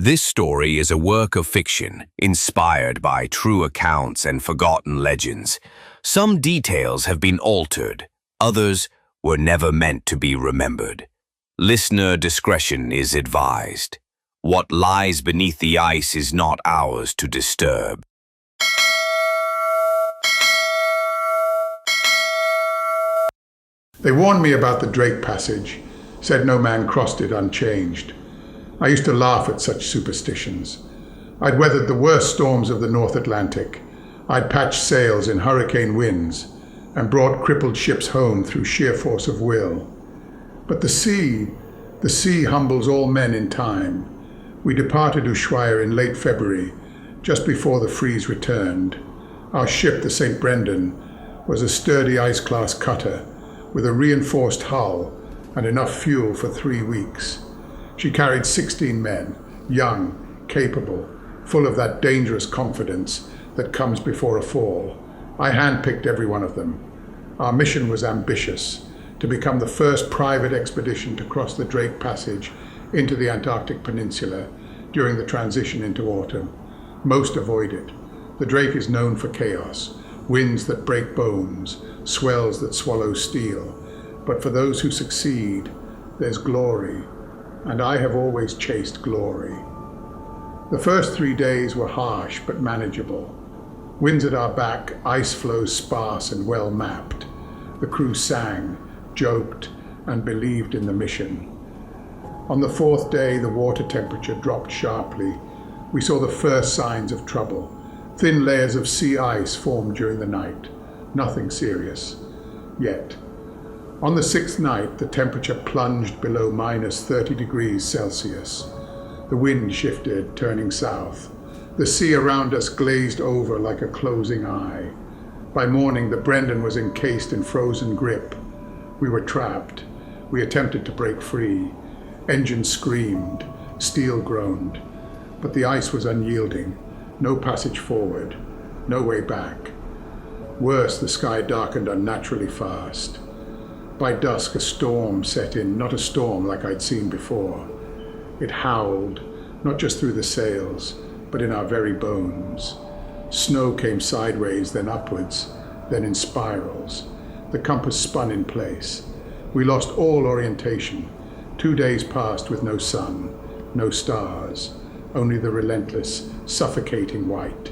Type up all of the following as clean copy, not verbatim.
This story is a work of fiction, inspired by true accounts and forgotten legends. Some details have been altered, others were never meant to be remembered. Listener discretion is advised. What lies beneath the ice is not ours to disturb. They warned me about the Drake Passage, said no man crossed it unchanged. I used to laugh at such superstitions. I'd weathered the worst storms of the North Atlantic. I'd patched sails in hurricane winds and brought crippled ships home through sheer force of will. But the sea humbles all men in time. We departed Ushuaia in late February, just before the freeze returned. Our ship, the St. Brendan, was a sturdy ice-class cutter with a reinforced hull and enough fuel for 3 weeks. She carried 16 men, young, capable, full of that dangerous confidence that comes before a fall. I handpicked every one of them. Our mission was ambitious, to become the first private expedition to cross the Drake Passage into the Antarctic Peninsula during the transition into autumn. Most avoid it. The Drake is known for chaos, winds that break bones, swells that swallow steel. But for those who succeed, there's glory, and I have always chased glory. The first 3 days were harsh but manageable. Winds at our back, ice floes sparse and well mapped. The crew sang, joked, and believed in the mission. On the 4th day, the water temperature dropped sharply. We saw the first signs of trouble. Thin layers of sea ice formed during the night. Nothing serious, yet. On the 6th night, the temperature plunged below minus 30 degrees Celsius. The wind shifted, turning south. The sea around us glazed over like a closing eye. By morning, the Brendan was encased in frozen grip. We were trapped. We attempted to break free. Engines screamed, steel groaned. But the ice was unyielding. No passage forward, no way back. Worse, the sky darkened unnaturally fast. By dusk, a storm set in, not a storm like I'd seen before. It howled, not just through the sails, but in our very bones. Snow came sideways, then upwards, then in spirals. The compass spun in place. We lost all orientation. 2 days passed with no sun, no stars, only the relentless, suffocating white.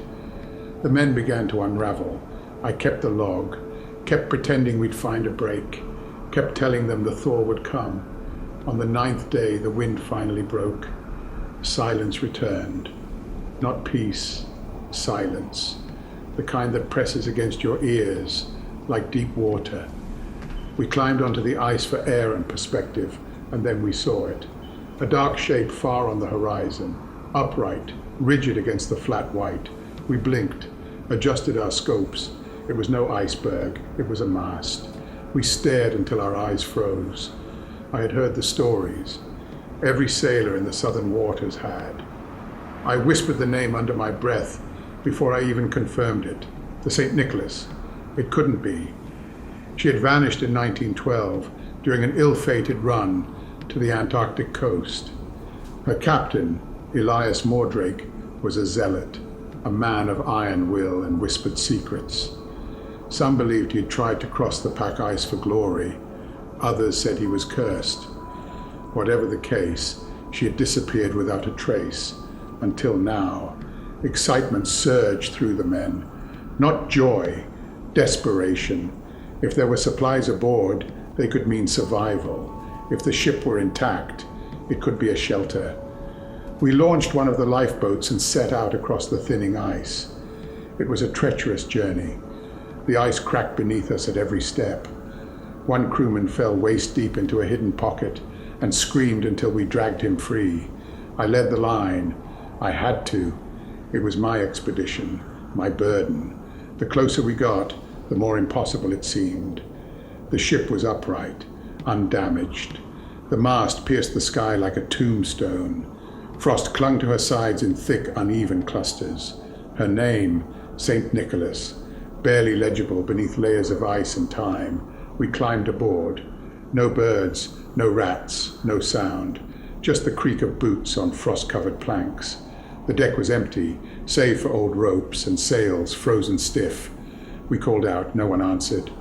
The men began to unravel. I kept the log, kept pretending we'd find a break, kept telling them the thaw would come. On the 9th day, the wind finally broke. Silence returned. Not peace, silence. The kind that presses against your ears, like deep water. We climbed onto the ice for air and perspective, and then we saw it. A dark shape far on the horizon, upright, rigid against the flat white. We blinked, adjusted our scopes. It was no iceberg, it was a mast. We stared until our eyes froze. I had heard the stories. Every sailor in the southern waters had. I whispered the name under my breath before I even confirmed it. The St. Nicholas. It couldn't be. She had vanished in 1912 during an ill-fated run to the Antarctic coast. Her captain, Elias Mordrake, was a zealot, a man of iron will and whispered secrets. Some believed he had tried to cross the pack ice for glory. Others said he was cursed. Whatever the case, she had disappeared without a trace, until now. Excitement surged through the men. Not joy, desperation. If there were supplies aboard, they could mean survival. If the ship were intact, it could be a shelter. We launched one of the lifeboats and set out across the thinning ice. It was a treacherous journey. The ice cracked beneath us at every step. One crewman fell waist-deep into a hidden pocket and screamed until we dragged him free. I led the line. I had to. It was my expedition, my burden. The closer we got, the more impossible it seemed. The ship was upright, undamaged. The mast pierced the sky like a tombstone. Frost clung to her sides in thick, uneven clusters. Her name, St. Nicholas, barely legible beneath layers of ice and time. We climbed aboard. No birds, no rats, no sound. just the creak of boots on frost-covered planks. The deck was empty, save for old ropes and sails frozen stiff. We called out, no one answered.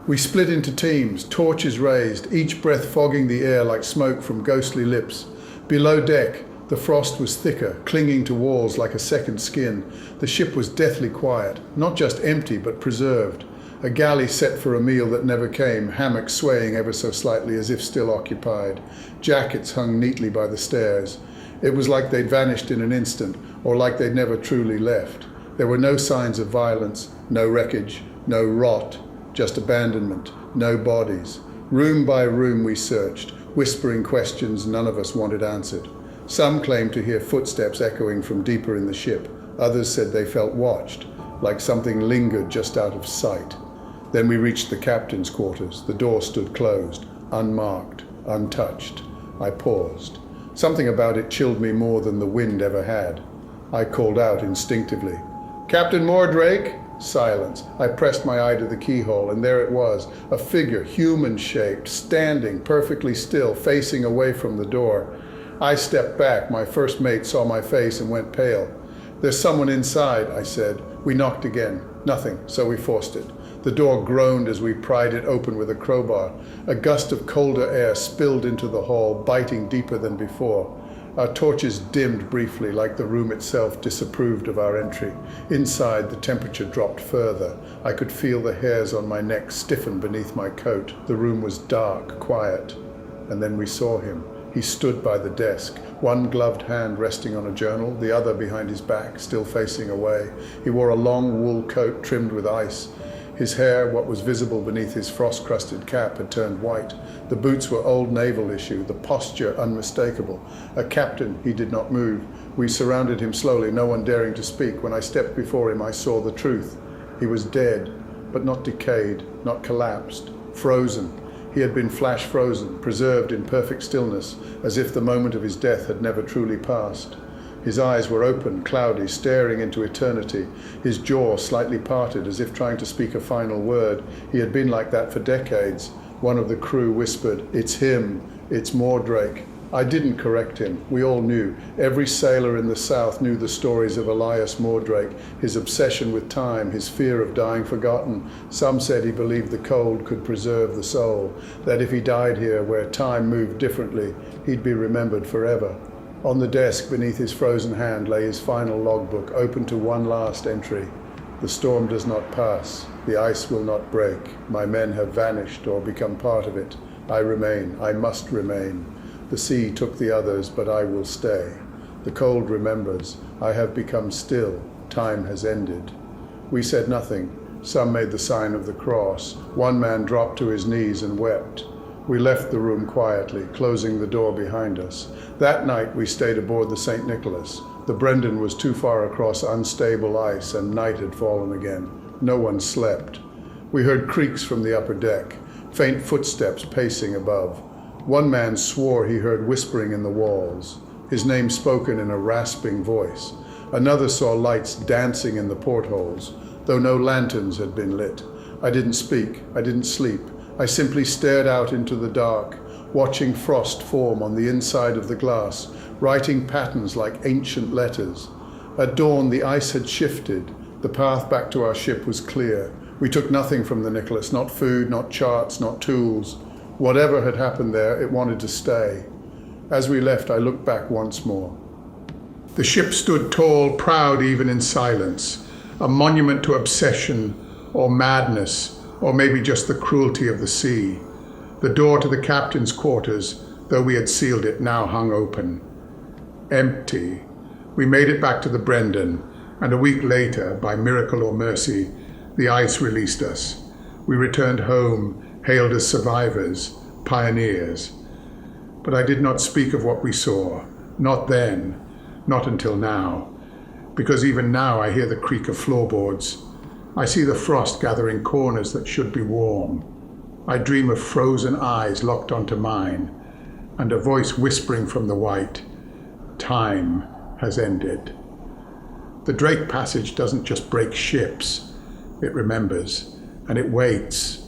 We split into teams, torches raised, each breath fogging the air like smoke from ghostly lips. Below deck, the frost was thicker, clinging to walls like a second skin. The ship was deathly quiet, not just empty but preserved. A galley set for a meal that never came, hammocks swaying ever so slightly as if still occupied. Jackets hung neatly by the stairs. It was like they'd vanished in an instant, or like they'd never truly left. There were no signs of violence, no wreckage, no rot, just abandonment, no bodies. Room by room we searched, whispering questions none of us wanted answered. Some claimed to hear footsteps echoing from deeper in the ship. Others said they felt watched, like something lingered just out of sight. Then we reached the captain's quarters. The door stood closed, unmarked, untouched. I paused. Something about it chilled me more than the wind ever had. I called out instinctively, "Captain Mordrake?" Silence. I pressed my eye to the keyhole, and there it was, a figure, human-shaped, standing perfectly still, facing away from the door. I stepped back. My first mate saw my face and went pale. "There's someone inside," I said. We knocked again. Nothing, so we forced it. The door groaned as we pried it open with a crowbar. A gust of colder air spilled into the hall, biting deeper than before. Our torches dimmed briefly, like the room itself disapproved of our entry. Inside, the temperature dropped further. I could feel the hairs on my neck stiffen beneath my coat. The room was dark, quiet. And then we saw him. He stood by the desk, one gloved hand resting on a journal, the other behind his back, still facing away. He wore a long wool coat trimmed with ice. His hair, what was visible beneath his frost-crusted cap, had turned white. The boots were old naval issue, the posture unmistakable. A captain, he did not move. We surrounded him slowly, no one daring to speak. When I stepped before him, I saw the truth. He was dead, but not decayed, not collapsed, frozen. He had been flash frozen, preserved in perfect stillness, as if the moment of his death had never truly passed. His eyes were open, cloudy, staring into eternity, his jaw slightly parted as if trying to speak a final word. He had been like that for decades. One of the crew whispered, "It's him, it's Mordrake." I didn't correct him. We all knew. Every sailor in the South knew the stories of Elias Mordrake, his obsession with time, his fear of dying forgotten. Some said he believed the cold could preserve the soul, that if he died here where time moved differently, he'd be remembered forever. On the desk beneath his frozen hand lay his final logbook, open to one last entry. "The storm does not pass. The ice will not break. My men have vanished or become part of it. I remain. I must remain. The sea took the others, but I will stay. The cold remembers. I have become still. Time has ended." We said nothing. Some made the sign of the cross. One man dropped to his knees and wept. We left the room quietly, closing the door behind us. That night we stayed aboard the St. Nicholas. The Brendan was too far across unstable ice, and night had fallen again. No one slept. We heard creaks from the upper deck, faint footsteps pacing above. One man swore he heard whispering in the walls, his name spoken in a rasping voice. Another saw lights dancing in the portholes, though no lanterns had been lit. I didn't speak. I didn't sleep. I simply stared out into the dark, watching frost form on the inside of the glass, writing patterns like ancient letters. At dawn, the ice had shifted. The path back to our ship was clear. We took nothing from the Nicholas, not food, not charts, not tools. Whatever had happened there, it wanted to stay. As we left, I looked back once more. The ship stood tall, proud even in silence, a monument to obsession or madness, or maybe just the cruelty of the sea. The door to the captain's quarters, though we had sealed it, now hung open. Empty. We made it back to the Brendan, and a week later, by miracle or mercy, the ice released us. We returned home, hailed as survivors, pioneers. But I did not speak of what we saw. Not then, not until now. Because even now I hear the creak of floorboards. I see the frost gathering corners that should be warm. I dream of frozen eyes locked onto mine, and a voice whispering from the white, "Time has ended." The Drake Passage doesn't just break ships. It remembers, and it waits.